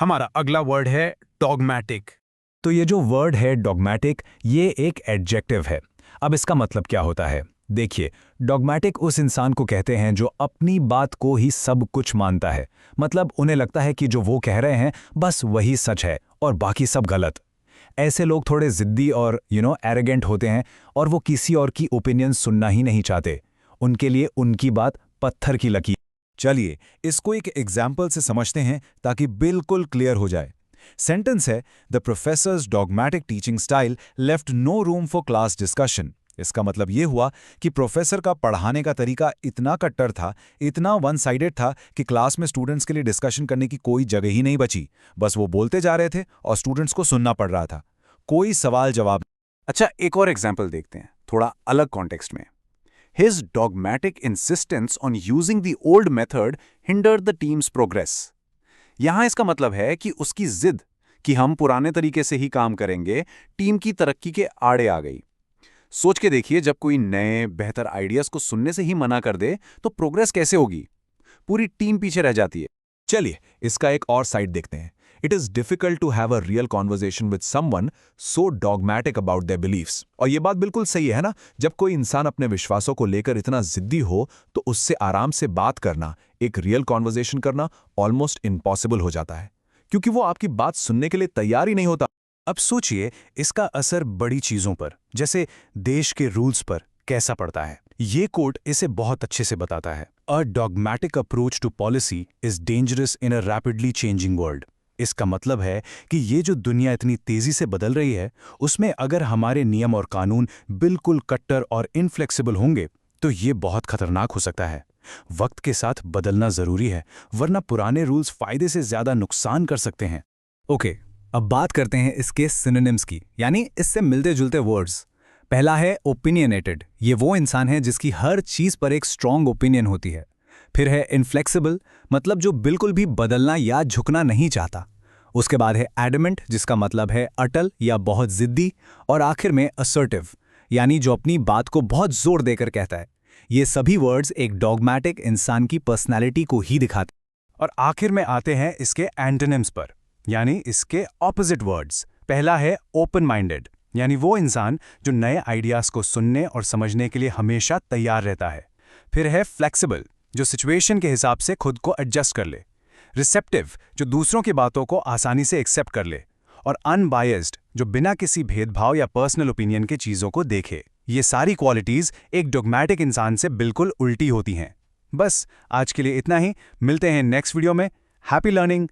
हमारा अगला वर्ड है डॉगमैटिक। तो ये जो वर्ड है डॉगमैटिक, ये एक एडजेक्टिव है। अब इसका मतलब क्या होता है? देखिए, डॉगमैटिक उस इंसान को कहते हैं जो अपनी बात को ही सब कुछ मानता है। मतलब उन्हें लगता है कि जो वो कह रहे हैं बस वही सच है और बाकी सब गलत। ऐसे लोग थोड़े जिद्दी और एरोगेंट होते हैं और वो किसी और की ओपिनियन सुनना ही नहीं चाहते। उनके लिए उनकी बात पत्थर की लकीर। चलिए इसको एक एग्जाम्पल से समझते हैं ताकि बिल्कुल क्लियर हो जाए। सेंटेंस है, the professor's dogmatic teaching style left no room for class discussion. इसका मतलब ये हुआ कि प्रोफेसर का पढ़ाने का तरीका इतना कट्टर था, इतना वन साइडेड था कि क्लास में स्टूडेंट्स के लिए डिस्कशन करने की कोई जगह ही नहीं बची। बस वो बोलते जा रहे थे और स्टूडेंट्स को सुनना पड़ रहा था, कोई सवाल जवाब। अच्छा, एक और एग्जाम्पल देखते हैं, थोड़ा अलग कॉन्टेक्स्ट में। His dogmatic insistence on using the old method hindered the team's progress. यहां इसका मतलब है कि उसकी जिद कि हम पुराने तरीके से ही काम करेंगे, टीम की तरक्की के आड़े आ गई। सोच के देखिए, जब कोई नए बेहतर आइडियाज को सुनने से ही मना कर दे तो प्रोग्रेस कैसे होगी? पूरी टीम पीछे रह जाती है। चलिए इसका एक और साइड देखते हैं। It is difficult to have a real conversation with someone so dogmatic about their beliefs. और ये बात बिल्कुल सही है ना, जब कोई इंसान अपने विश्वासों को लेकर इतना जिद्दी हो तो उससे आराम से बात करना, एक रियल कॉन्वर्सेशन करना ऑलमोस्ट इम्पॉसिबल हो जाता है, क्योंकि वो आपकी बात सुनने के लिए तैयार ही नहीं होता। अब सोचिए इसका असर बड़ी चीजों पर, जैसे देश के रूल्स पर कैसा पड़ता है। ये कोट इसे बहुत अच्छे से बताता है। A dogmatic approach to policy is dangerous in a rapidly changing world. इसका मतलब है कि ये जो दुनिया इतनी तेजी से बदल रही है, उसमें अगर हमारे नियम और कानून बिल्कुल कट्टर और इनफ्लेक्सिबल होंगे तो ये बहुत खतरनाक हो सकता है। वक्त के साथ बदलना जरूरी है, वरना पुराने रूल्स फायदे से ज्यादा नुकसान कर सकते हैं। ओके, अब बात करते हैं इसके सिनोनिम्स की, यानी इससे मिलते जुलते वर्ड्स। पहला है ओपिनियनेटेड। ये वो इंसान है जिसकी हर चीज पर एक स्ट्रांग ओपिनियन होती है। फिर है इनफ्लेक्सिबल, मतलब जो बिल्कुल भी बदलना या झुकना नहीं चाहता। उसके बाद है एडमेंट, जिसका मतलब है अटल या बहुत जिद्दी। और आखिर में असर्टिव, यानी जो अपनी बात को बहुत जोर देकर कहता है। ये सभी वर्ड्स एक डॉगमैटिक इंसान की पर्सनैलिटी को ही दिखाते हैं। और आखिर में आते हैं इसके एंटोनिम्स पर, यानी इसके ऑपोजिट वर्ड्स। पहला है ओपन माइंडेड, यानी वो इंसान जो नए आइडियाज को सुनने और समझने के लिए हमेशा तैयार रहता है। फिर है फ्लेक्सिबल, जो सिचुएशन के हिसाब से खुद को एडजस्ट कर ले। रिसेप्टिव, जो दूसरों की बातों को आसानी से एक्सेप्ट कर ले। और अनबायस्ड, जो बिना किसी भेदभाव या पर्सनल ओपिनियन के चीजों को देखे। ये सारी क्वालिटीज एक डॉगमैटिक इंसान से बिल्कुल उल्टी होती हैं। बस आज के लिए इतना ही, मिलते हैं नेक्स्ट वीडियो में। Happy learning.